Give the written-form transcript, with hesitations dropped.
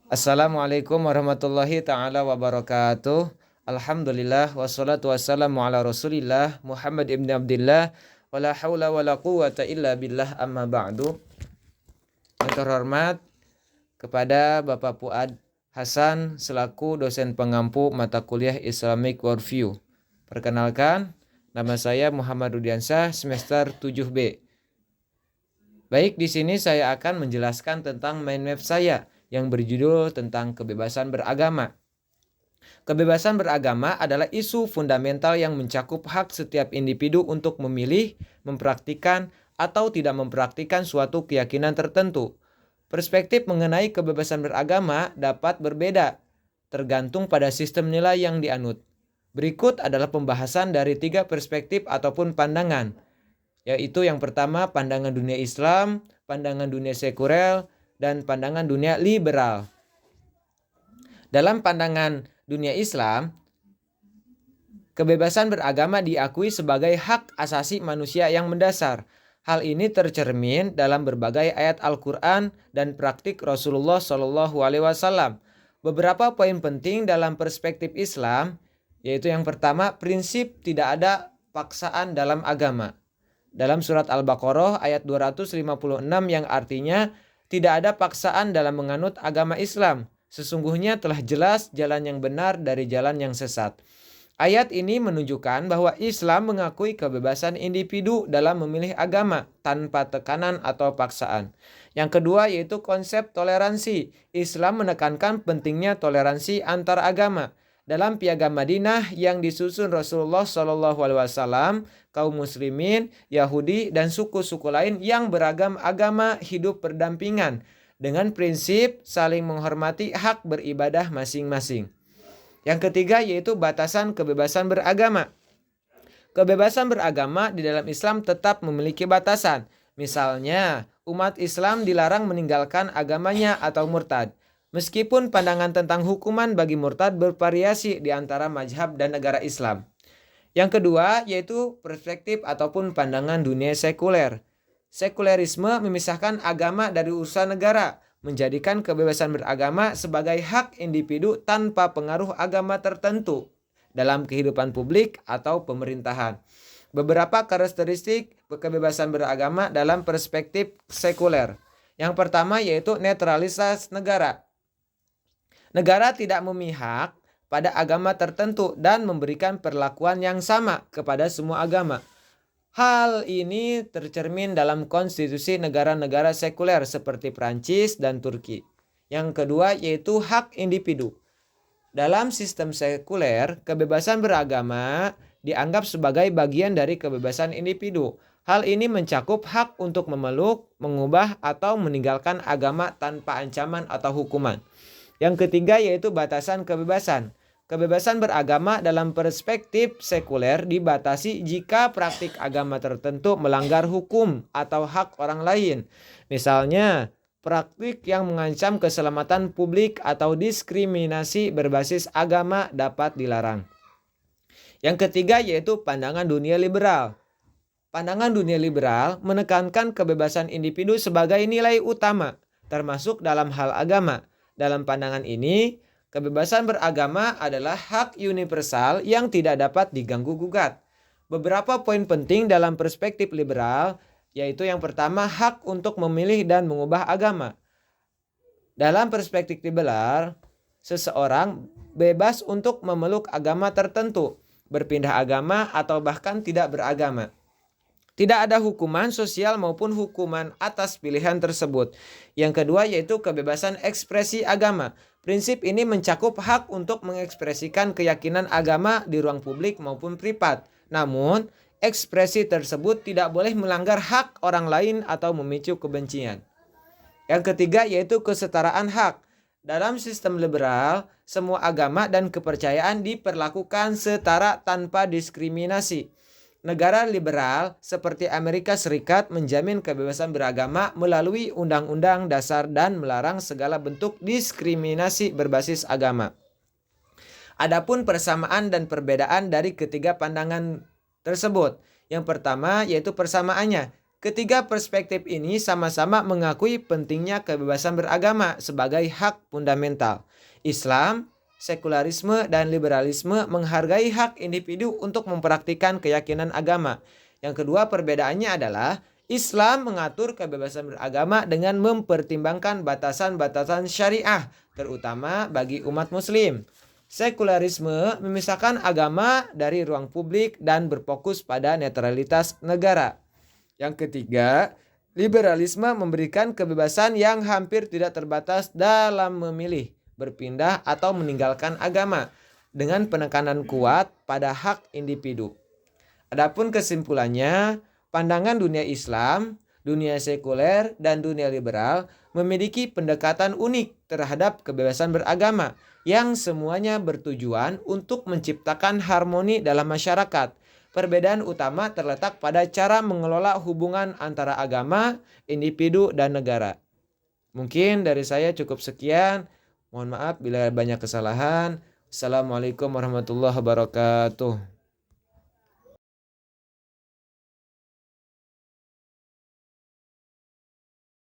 Assalamualaikum warahmatullahi ta'ala wabarakatuh. Alhamdulillah wassalatu wassalamu ala rasulillah Muhammad ibn Abdillah wala hawla wala quwata illa billah amma ba'du. Yang terhormat kepada Bapak Fuad Hasan selaku dosen pengampu mata kuliah Islamic Worldview. Perkenalkan, nama saya Muhammad Rudiansyah semester 7B. Baik, di sini saya akan menjelaskan tentang mind map saya yang berjudul tentang kebebasan beragama. Kebebasan beragama adalah isu fundamental yang mencakup hak setiap individu untuk memilih, mempraktikkan, atau tidak mempraktikkan suatu keyakinan tertentu. Perspektif mengenai kebebasan beragama dapat berbeda, tergantung pada sistem nilai yang dianut. Berikut adalah pembahasan dari 3 perspektif ataupun pandangan, yaitu yang pertama pandangan dunia Islam, pandangan dunia sekuler, dan pandangan dunia liberal. Dalam pandangan dunia Islam, kebebasan beragama diakui sebagai hak asasi manusia yang mendasar. Hal ini tercermin dalam berbagai ayat Al-Quran dan praktik Rasulullah SAW. Beberapa poin penting dalam perspektif Islam, yaitu yang pertama, prinsip tidak ada paksaan dalam agama. Dalam surat Al-Baqarah ayat 256 yang artinya tidak ada paksaan dalam menganut agama Islam. Sesungguhnya telah jelas jalan yang benar dari jalan yang sesat. Ayat ini menunjukkan bahwa Islam mengakui kebebasan individu dalam memilih agama tanpa tekanan atau paksaan. Yang kedua yaitu konsep toleransi. Islam menekankan pentingnya toleransi antar agama. Dalam Piagam Madinah yang disusun Rasulullah SAW, kaum muslimin, Yahudi, dan suku-suku lain yang beragam agama hidup berdampingan dengan prinsip saling menghormati hak beribadah masing-masing. Yang ketiga yaitu batasan kebebasan beragama. Kebebasan beragama di dalam Islam tetap memiliki batasan. Misalnya, umat Islam dilarang meninggalkan agamanya atau murtad. Meskipun pandangan tentang hukuman bagi murtad bervariasi di antara mazhab dan negara Islam. Yang kedua yaitu perspektif ataupun pandangan dunia sekuler. Sekulerisme memisahkan agama dari urusan negara, menjadikan kebebasan beragama sebagai hak individu tanpa pengaruh agama tertentu dalam kehidupan publik atau pemerintahan. Beberapa karakteristik kebebasan beragama dalam perspektif sekuler. Yang pertama yaitu netralitas negara. Negara tidak memihak pada agama tertentu dan memberikan perlakuan yang sama kepada semua agama. Hal ini tercermin dalam konstitusi negara-negara sekuler seperti Prancis dan Turki. Yang kedua yaitu hak individu. Dalam sistem sekuler, kebebasan beragama dianggap sebagai bagian dari kebebasan individu. Hal ini mencakup hak untuk memeluk, mengubah, atau meninggalkan agama tanpa ancaman atau hukuman. Yang ketiga yaitu batasan kebebasan. Kebebasan beragama dalam perspektif sekuler dibatasi jika praktik agama tertentu melanggar hukum atau hak orang lain. Misalnya, praktik yang mengancam keselamatan publik atau diskriminasi berbasis agama dapat dilarang. Yang ketiga yaitu pandangan dunia liberal. Pandangan dunia liberal menekankan kebebasan individu sebagai nilai utama, termasuk dalam hal agama. Dalam pandangan ini, kebebasan beragama adalah hak universal yang tidak dapat diganggu-gugat. Beberapa poin penting dalam perspektif liberal, yaitu yang pertama hak untuk memilih dan mengubah agama. Dalam perspektif liberal, seseorang bebas untuk memeluk agama tertentu, berpindah agama atau bahkan tidak beragama. Tidak ada hukuman sosial maupun hukuman atas pilihan tersebut. Yang kedua yaitu kebebasan ekspresi agama. Prinsip ini mencakup hak untuk mengekspresikan keyakinan agama di ruang publik maupun privat. Namun, ekspresi tersebut tidak boleh melanggar hak orang lain atau memicu kebencian. Yang ketiga yaitu kesetaraan hak. Dalam sistem liberal, semua agama dan kepercayaan diperlakukan setara tanpa diskriminasi. Negara liberal seperti Amerika Serikat menjamin kebebasan beragama melalui Undang-Undang Dasar dan melarang segala bentuk diskriminasi berbasis agama. Adapun persamaan dan perbedaan dari ketiga pandangan tersebut. Yang pertama yaitu persamaannya. Ketiga perspektif ini sama-sama mengakui pentingnya kebebasan beragama sebagai hak fundamental. Islam, sekularisme, dan liberalisme menghargai hak individu untuk mempraktikkan keyakinan agama. Yang kedua perbedaannya adalah Islam mengatur kebebasan beragama dengan mempertimbangkan batasan-batasan syariah, terutama bagi umat muslim. Sekularisme memisahkan agama dari ruang publik dan berfokus pada netralitas negara. Yang ketiga, liberalisme memberikan kebebasan yang hampir tidak terbatas dalam memilih, berpindah, atau meninggalkan agama dengan penekanan kuat pada hak individu. Adapun kesimpulannya, pandangan dunia Islam, dunia sekuler, dan dunia liberal memiliki pendekatan unik terhadap kebebasan beragama yang semuanya bertujuan untuk menciptakan harmoni dalam masyarakat. Perbedaan utama terletak pada cara mengelola hubungan antara agama, individu, dan negara. Mungkin dari saya cukup sekian. Mohon maaf bila banyak kesalahan. Assalamualaikum warahmatullahi wabarakatuh.